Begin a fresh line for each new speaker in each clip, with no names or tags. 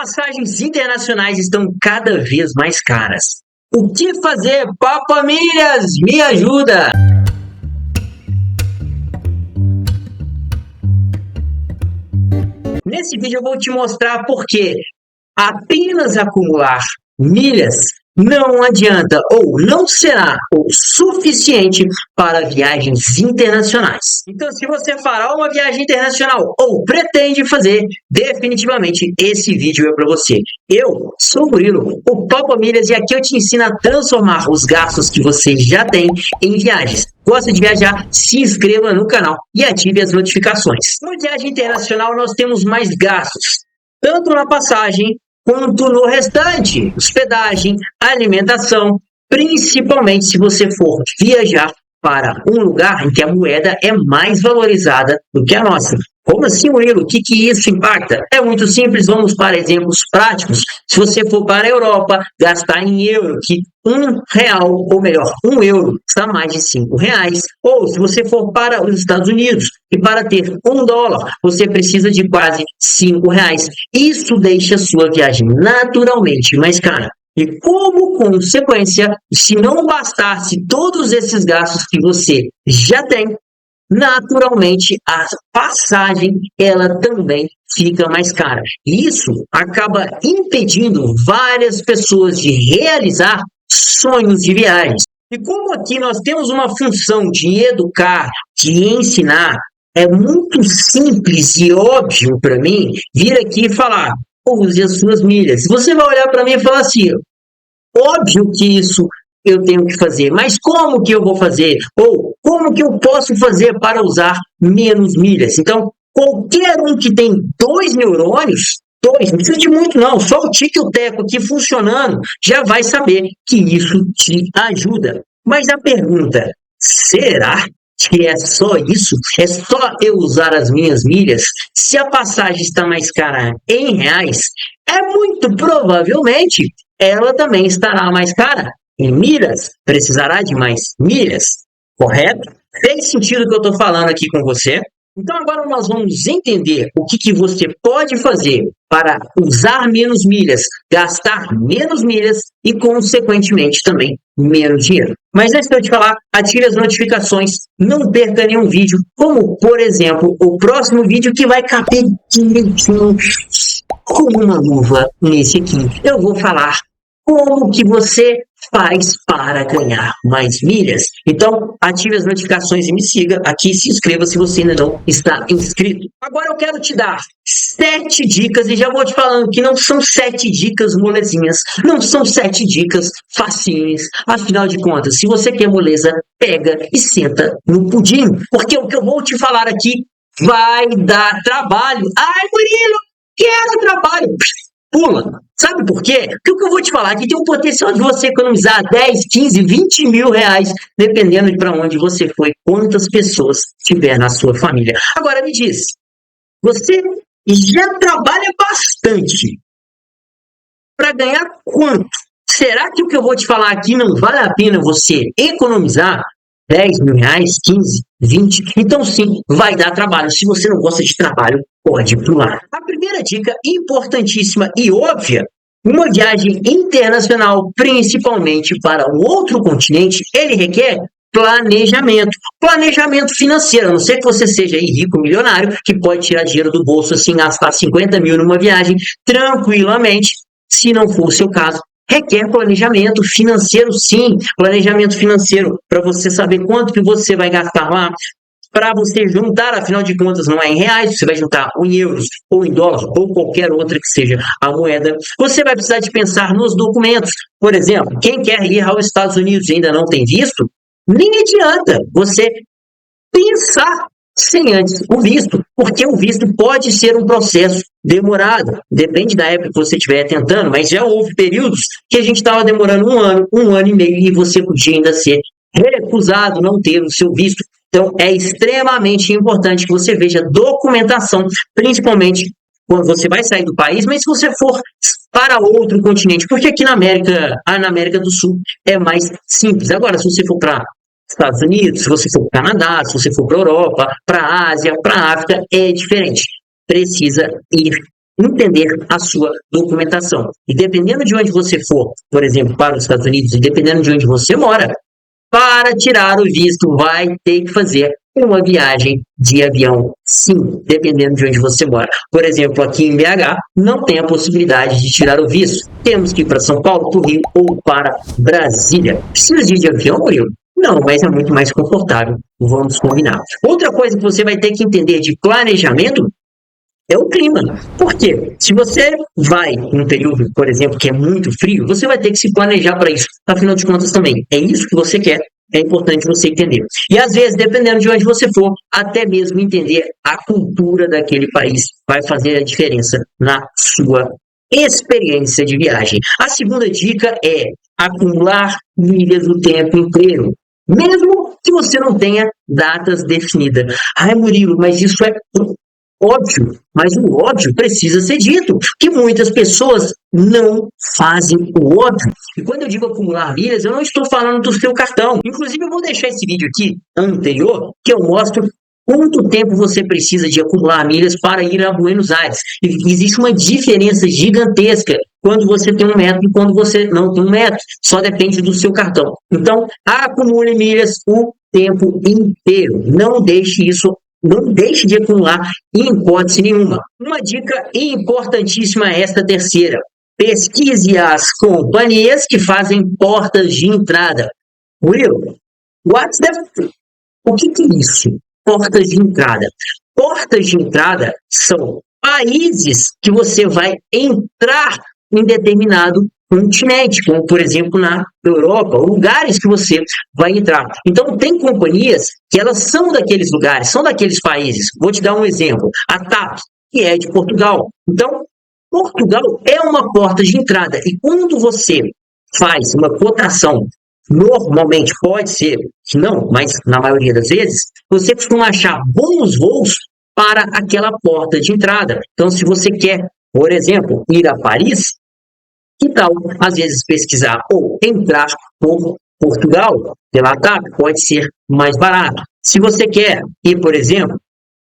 Passagens internacionais estão cada vez mais caras. O que fazer, Papamilhas? Me ajuda! Nesse vídeo eu vou te mostrar por que apenas acumular milhas não adianta ou não será o suficiente para viagens internacionais. Então, se você fará uma viagem internacional ou pretende fazer, definitivamente esse vídeo é para você. Eu sou o Murilo, o Papamilhas, e aqui eu te ensino a transformar os gastos que você já tem em viagens. Gosta de viajar? Se inscreva no canal e ative as notificações. Na viagem internacional nós temos mais gastos, tanto na passagem quanto no restante, hospedagem, alimentação, principalmente se você for viajar para um lugar em que a moeda é mais valorizada do que a nossa. Como assim, Murilo? O que isso impacta? É muito simples, vamos para exemplos práticos. Se você for para a Europa, gastar em euro, que R$1, ou melhor, €1 está mais de R$5. Ou se você for para os Estados Unidos, e para ter $1, você precisa de quase R$5. Isso deixa a sua viagem naturalmente mais cara. E como consequência, se não bastasse todos esses gastos que você já tem, naturalmente a passagem ela também fica mais cara. Isso acaba impedindo várias pessoas de realizar sonhos de viagens. E como aqui nós temos uma função de educar, de ensinar, é muito simples e óbvio para mim vir aqui e falar: use as suas milhas. Você vai olhar para mim e falar assim: óbvio que isso eu tenho que fazer, mas como que eu vou fazer? Ou como que eu posso fazer para usar menos milhas? Então, qualquer um que tem 2 neurônios, não precisa de muito não, só o tique e o teco aqui funcionando, já vai saber que isso te ajuda. Mas a pergunta, será que é só isso? É só eu usar as minhas milhas? Se a passagem está mais cara em reais, é muito provavelmente ela também estará mais cara em milhas, precisará de mais milhas, correto? Fez sentido o que eu estou falando aqui com você? Então agora nós vamos entender o que você pode fazer para usar menos milhas, gastar menos milhas e, consequentemente, também menos dinheiro. Mas antes de eu te falar, ative as notificações, não perca nenhum vídeo, como, por exemplo, o próximo vídeo que vai caber direitinho como uma luva nesse aqui. Eu vou falar como que você faz para ganhar mais milhas. Então, ative as notificações e me siga aqui, se inscreva se você ainda não está inscrito. Agora eu quero te dar 7 dicas, e já vou te falando que não são 7 dicas molezinhas, não são 7 dicas facinhas. Afinal de contas, se você quer moleza, pega e senta no pudim, porque o que eu vou te falar aqui vai dar trabalho. Ai, Murilo, quero trabalho! Pula. Sabe por quê? Porque o que eu vou te falar aqui tem um potencial de você economizar 10, 15, 20 mil reais, dependendo de para onde você foi, quantas pessoas tiver na sua família. Agora me diz, você já trabalha bastante para ganhar quanto? Será que o que eu vou te falar aqui não vale a pena você economizar 10 mil reais, 15, 20? Então sim, vai dar trabalho. Se você não gosta de trabalho, pode pular. A primeira dica, importantíssima e óbvia: uma viagem internacional, principalmente para um outro continente, ele requer planejamento. Planejamento financeiro, a não ser que você seja aí rico, milionário, que pode tirar dinheiro do bolso assim, gastar 50 mil numa viagem tranquilamente. Se não for o seu caso, requer planejamento financeiro, sim. Planejamento financeiro para você saber quanto que você vai gastar lá, para você juntar, afinal de contas, não é em reais, você vai juntar ou em euros, ou em dólares, ou qualquer outra que seja a moeda. Você vai precisar de pensar nos documentos. Por exemplo, quem quer ir aos Estados Unidos e ainda não tem visto, nem adianta você pensar sem antes o visto, porque o visto pode ser um processo demorado, depende da época que você estiver tentando, mas já houve períodos que a gente estava demorando um ano e meio, e você podia ainda ser recusado, não ter o seu visto. Então é extremamente importante que você veja documentação, principalmente quando você vai sair do país, mas se você for para outro continente, porque aqui na América do Sul é mais simples. Agora, se você for para Estados Unidos, se você for para o Canadá, se você for para a Europa, para a Ásia, para a África, é diferente. Precisa ir entender a sua documentação. E dependendo de onde você for, por exemplo, para os Estados Unidos, e dependendo de onde você mora, para tirar o visto vai ter que fazer uma viagem de avião, sim, dependendo de onde você mora. Por exemplo, aqui em BH, não tem a possibilidade de tirar o visto. Temos que ir para São Paulo, para o Rio ou para Brasília. Precisa de avião, Murilo? Não, mas é muito mais confortável. Vamos combinar. Outra coisa que você vai ter que entender de planejamento é o clima. Por quê? Se você vai num período, por exemplo, que é muito frio, você vai ter que se planejar para isso. Afinal de contas, também é isso que você quer. É importante você entender. E às vezes, dependendo de onde você for, até mesmo entender a cultura daquele país vai fazer a diferença na sua experiência de viagem. A segunda dica é acumular milhas o tempo inteiro. Mesmo que você não tenha datas definidas. Ai, Murilo, mas isso é óbvio, mas o óbvio precisa ser dito, que muitas pessoas não fazem o óbvio. E quando eu digo acumular milhas, eu não estou falando do seu cartão. Inclusive, eu vou deixar esse vídeo aqui anterior, que eu mostro quanto tempo você precisa de acumular milhas para ir a Buenos Aires. E existe uma diferença gigantesca quando você tem um método e quando você não tem um método. Só depende do seu cartão. Então, acumule milhas o tempo inteiro. Não deixe de acumular em hipótese nenhuma. Uma dica importantíssima é esta terceira. Pesquise as companhias que fazem portas de entrada. Will, o que é isso? Portas de entrada. Portas de entrada são países que você vai entrar em determinado continente, como por exemplo na Europa, lugares que você vai entrar. Então tem companhias que elas são daqueles lugares, são daqueles países. Vou te dar um exemplo, a TAP, que é de Portugal. Então, Portugal é uma porta de entrada e quando você faz uma cotação, normalmente pode ser que não, mas na maioria das vezes, você costuma achar bons voos para aquela porta de entrada. Então, se você quer, por exemplo, ir a Paris, que tal, às vezes, pesquisar ou entrar por Portugal, pela TAP, pode ser mais barato. Se você quer ir, por exemplo,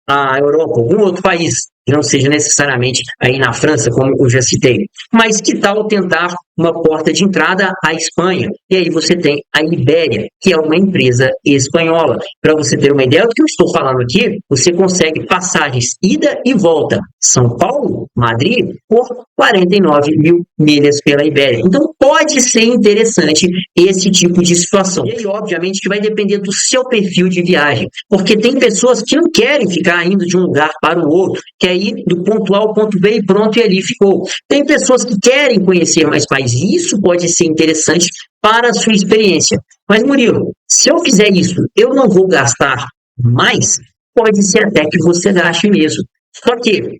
à Europa, algum outro país, que não seja necessariamente aí na França, como eu já citei, mas que tal tentar uma porta de entrada à Espanha? E aí você tem a Ibéria, que é uma empresa espanhola. Para você ter uma ideia do que eu estou falando aqui, você consegue passagens ida e volta, São Paulo, Madrid, por 49 mil milhas pela Ibéria. Então pode ser interessante esse tipo de situação. E aí, obviamente, que vai depender do seu perfil de viagem, porque tem pessoas que não querem ficar indo de um lugar para o outro, quer ir do ponto A ao ponto B e pronto, e ali ficou. Tem pessoas que querem conhecer mais países, e isso pode ser interessante para a sua experiência. Mas, Murilo, se eu fizer isso, eu não vou gastar mais? Pode ser até que você gaste mesmo. Só que,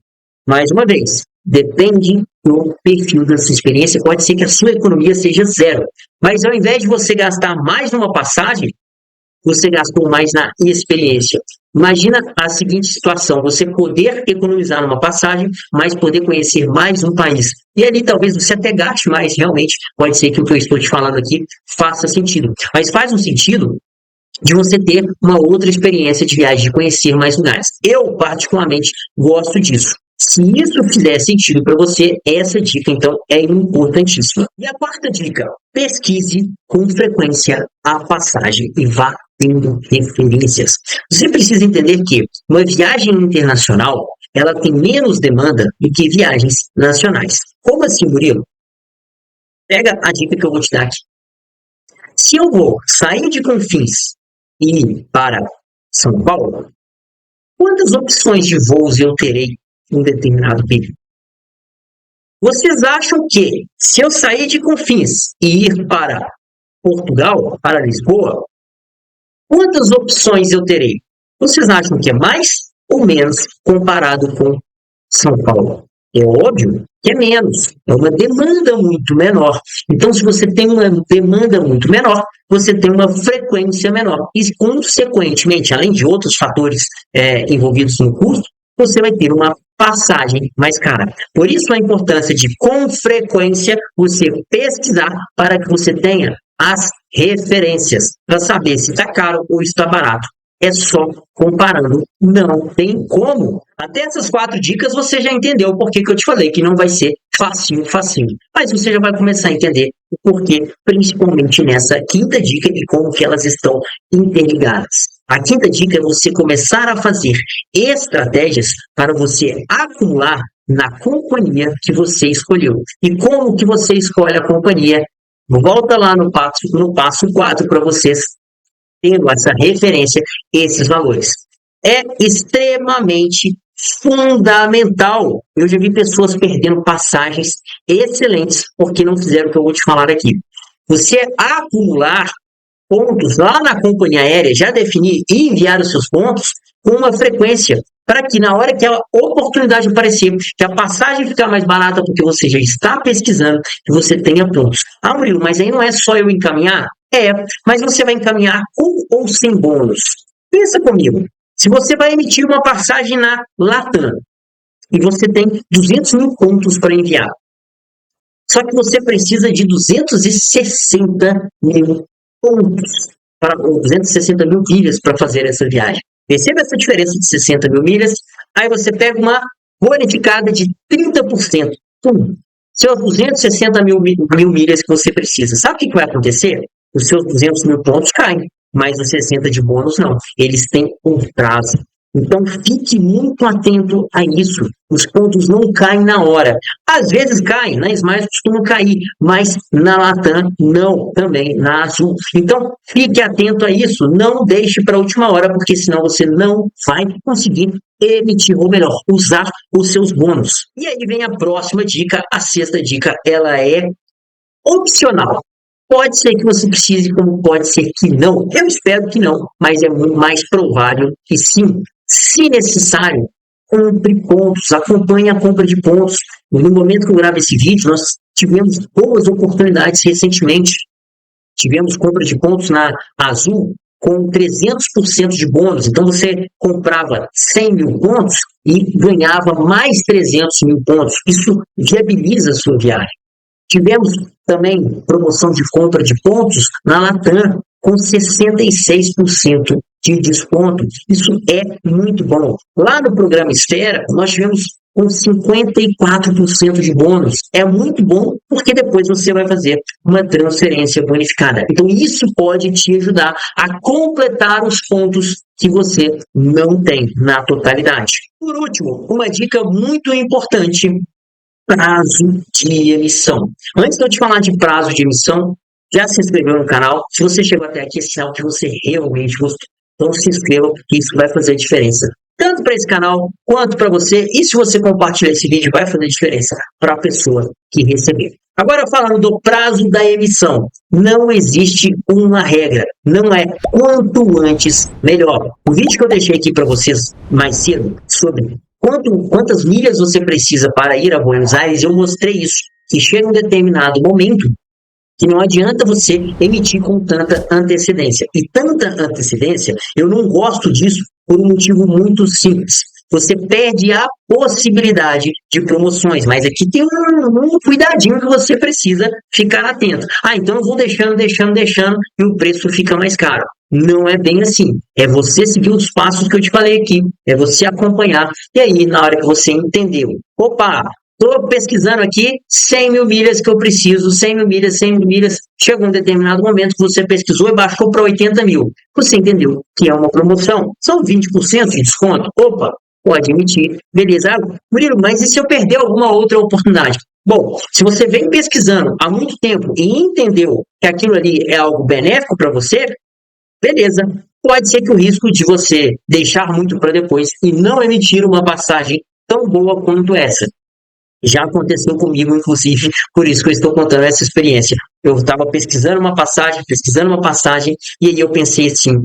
mais uma vez, depende do perfil da sua experiência, pode ser que a sua economia seja zero. Mas ao invés de você gastar mais numa passagem, você gastou mais na experiência. Imagina a seguinte situação, você poder economizar numa passagem, mas poder conhecer mais um país. E ali talvez você até gaste mais, realmente, pode ser que o que eu estou te falando aqui faça sentido. Mas faz um sentido de você ter uma outra experiência de viagem, de conhecer mais lugares. Eu, particularmente, gosto disso. Se isso fizer sentido para você, essa dica, então, é importantíssima. E a quarta dica, pesquise com frequência a passagem e vá tendo referências. Você precisa entender que uma viagem internacional, ela tem menos demanda do que viagens nacionais. Como assim, Murilo? Pega a dica que eu vou te dar aqui. Se eu vou sair de Confins e ir para São Paulo, quantas opções de voos eu terei em um determinado período? Vocês acham que, se eu sair de Confins e ir para Portugal, para Lisboa, quantas opções eu terei? Vocês acham que é mais ou menos comparado com São Paulo? É óbvio que é menos, é uma demanda muito menor. Então, se você tem uma demanda muito menor, você tem uma frequência menor. E, consequentemente, além de outros fatores envolvidos no custo, você vai ter uma passagem mais cara. Por isso a importância de, com frequência, você pesquisar para que você tenha as referências, para saber se está caro ou está barato. É só comparando, não tem como. Até essas 4 dicas você já entendeu o porquê que eu te falei que não vai ser facinho, facinho. Mas você já vai começar a entender o porquê, principalmente nessa quinta dica e como que elas estão interligadas. A quinta dica é você começar a fazer estratégias para você acumular na companhia que você escolheu. E como que você escolhe a companhia? Volta lá no passo 4 para vocês tendo essa referência, esses valores. É extremamente fundamental. Eu já vi pessoas perdendo passagens excelentes porque não fizeram o que eu vou te falar aqui. Você acumular pontos lá na companhia aérea, já definir e enviar os seus pontos com uma frequência, para que na hora que a oportunidade aparecer, que a passagem ficar mais barata, porque você já está pesquisando, que você tenha pontos. Ah, Murilo, mas aí não é só eu encaminhar? É, mas você vai encaminhar com ou sem bônus. Pensa comigo, se você vai emitir uma passagem na Latam, e você tem 200 mil pontos para enviar, só que você precisa de 260 mil pontos, ou 260 mil milhas para fazer essa viagem. Perceba essa diferença de 60 mil milhas, aí você pega uma bonificada de 30%. Seus 260 mil milhas que você precisa. Sabe o que vai acontecer? Os seus 200 mil pontos caem, mas os 60 de bônus não. Eles têm um prazo. Então, fique muito atento a isso. Os pontos não caem na hora. Às vezes caem, na Smiles costumam cair, mas na Latam não, também na Azul. Então, fique atento a isso. Não deixe para a última hora, porque senão você não vai conseguir emitir, ou melhor, usar os seus bônus. E aí vem a próxima dica, a sexta dica. Ela é opcional. Pode ser que você precise, como pode ser que não. Eu espero que não, mas é muito mais provável que sim. Se necessário, compre pontos, acompanhe a compra de pontos. No momento que eu gravo esse vídeo, nós tivemos boas oportunidades recentemente. Tivemos compra de pontos na Azul com 300% de bônus. Então, você comprava 100 mil pontos e ganhava mais 300 mil pontos. Isso viabiliza a sua viagem. Tivemos também promoção de compra de pontos na Latam com 66% de desconto. Isso é muito bom. Lá no programa Esfera, nós tivemos com 54% de bônus. É muito bom porque depois você vai fazer uma transferência bonificada. Então, isso pode te ajudar a completar os pontos que você não tem na totalidade. Por último, uma dica muito importante: prazo de emissão. Antes de eu te falar de prazo de emissão, já se inscreveu no canal? Se você chegou até aqui, é sinal que você realmente gostou. Então se inscreva, porque isso vai fazer diferença. Tanto para esse canal, quanto para você. E se você compartilhar esse vídeo, vai fazer diferença para a pessoa que receber. Agora, falando do prazo da emissão. Não existe uma regra. Não é quanto antes, melhor. O vídeo que eu deixei aqui para vocês mais cedo, sobre quantas milhas você precisa para ir a Buenos Aires, eu mostrei isso. Que chega um determinado momento que não adianta você emitir com tanta antecedência. E tanta antecedência, eu não gosto disso por um motivo muito simples. Você perde a possibilidade de promoções, mas aqui tem um cuidadinho que você precisa ficar atento. Ah, então eu vou deixando e o preço fica mais caro. Não é bem assim. É você seguir os passos que eu te falei aqui. É você acompanhar. E aí, na hora que você entendeu, opa, estou pesquisando aqui 100 mil milhas que eu preciso, 100 mil milhas, 100 mil milhas. Chegou um determinado momento que você pesquisou e baixou para 80 mil. Você entendeu que é uma promoção. São 20% de desconto. Opa, pode emitir. Beleza. Murilo, mas e se eu perder alguma outra oportunidade? Bom, se você vem pesquisando há muito tempo e entendeu que aquilo ali é algo benéfico para você, beleza. Pode ser que o risco de você deixar muito para depois e não emitir uma passagem tão boa quanto essa já aconteceu comigo, inclusive, por isso que eu estou contando essa experiência. Eu estava pesquisando uma passagem, e aí eu pensei assim,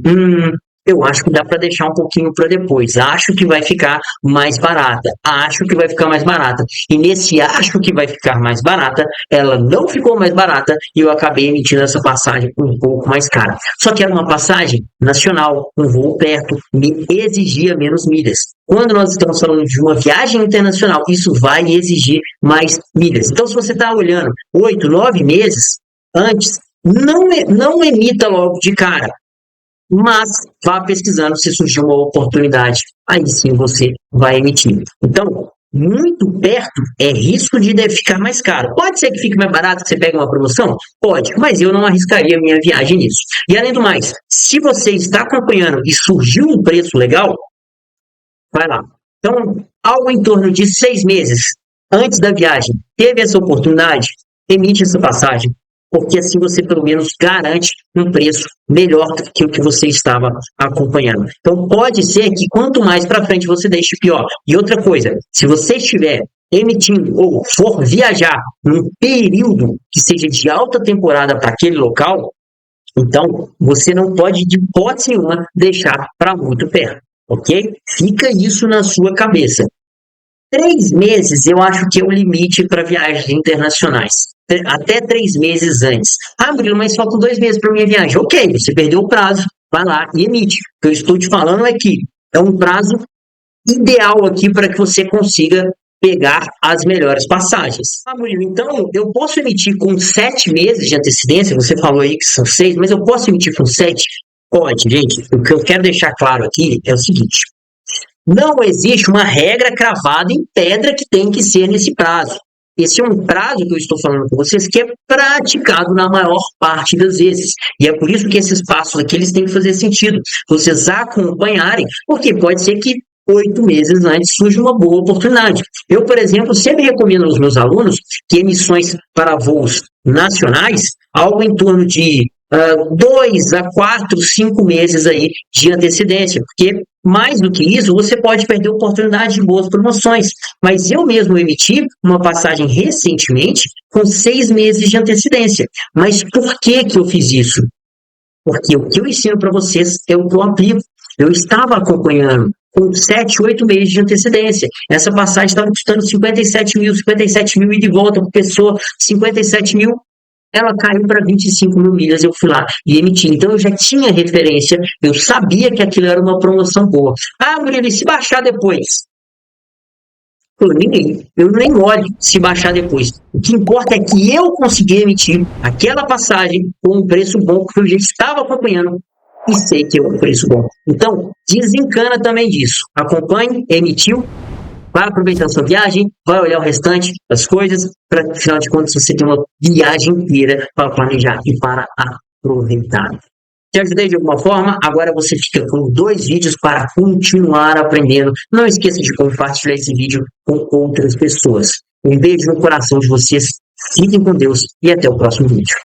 eu acho que dá para deixar um pouquinho para depois. Acho que vai ficar mais barata. E nesse acho que vai ficar mais barata, ela não ficou mais barata e eu acabei emitindo essa passagem um pouco mais cara. Só que era uma passagem nacional, um voo perto, me exigia menos milhas. Quando nós estamos falando de uma viagem internacional, isso vai exigir mais milhas. Então, se você está olhando 8, 9 meses antes, não emita logo de cara. mas vá pesquisando se surgir uma oportunidade, aí sim você vai emitir. Então, muito perto é risco de ficar mais caro. Pode ser que fique mais barato, que você pegue uma promoção? Pode, mas eu não arriscaria minha viagem nisso. E além do mais, se você está acompanhando e surgiu um preço legal, vai lá. Então, algo em torno de 6 meses antes da viagem, teve essa oportunidade, emite essa passagem, porque assim você pelo menos garante um preço melhor do que o que você estava acompanhando. Então, pode ser que quanto mais para frente você deixe pior. E outra coisa, se você estiver emitindo ou for viajar num período que seja de alta temporada para aquele local, então você não pode de hipótese nenhuma deixar para muito perto, ok? Fica isso na sua cabeça. 3 meses eu acho que é o limite para viagens internacionais. Até 3 meses antes. Ah, Murilo, mas faltam 2 meses para minha viagem. Ok, você perdeu o prazo, vai lá e emite. O que eu estou te falando é que é um prazo ideal aqui para que você consiga pegar as melhores passagens. Ah, Murilo, então eu posso emitir com 7 meses de antecedência? Você falou aí que são 6, mas eu posso emitir com 7? Pode, gente. O que eu quero deixar claro aqui é o seguinte: não existe uma regra cravada em pedra que tem que ser nesse prazo. Esse é um prazo que eu estou falando com vocês que é praticado na maior parte das vezes. E é por isso que esses passos aqui eles têm que fazer sentido. Vocês acompanharem, porque pode ser que 8 meses antes surja uma boa oportunidade. Eu, por exemplo, sempre recomendo aos meus alunos que emissões para voos nacionais, algo em torno de 2 a 4, 5 meses aí de antecedência, porque mais do que isso, você pode perder oportunidade de boas promoções. Mas eu mesmo emiti uma passagem recentemente com 6 meses de antecedência. Mas por que que eu fiz isso? Porque o que eu ensino para vocês é o que eu aplico. Eu estava acompanhando com 7, 8 meses de antecedência. Essa passagem estava custando 57 mil e de volta por pessoa, 57 mil. Ela caiu para 25 mil milhas, eu fui lá e emiti. Então eu já tinha referência, eu sabia que aquilo era uma promoção boa. Ah, Murilo, e se baixar depois? Eu nem olho se baixar depois. O que importa é que eu consegui emitir aquela passagem com um preço bom, que eu já estava acompanhando e sei que é um preço bom. Então, desencana também disso. Acompanhe, emitiu, vai aproveitar a sua viagem, vai olhar o restante das coisas, para, afinal de contas, você tem uma viagem inteira para planejar e para aproveitar. Te ajudei de alguma forma? Agora você fica com 2 vídeos para continuar aprendendo. Não esqueça de compartilhar esse vídeo com outras pessoas. Um beijo no coração de vocês, fiquem com Deus e até o próximo vídeo.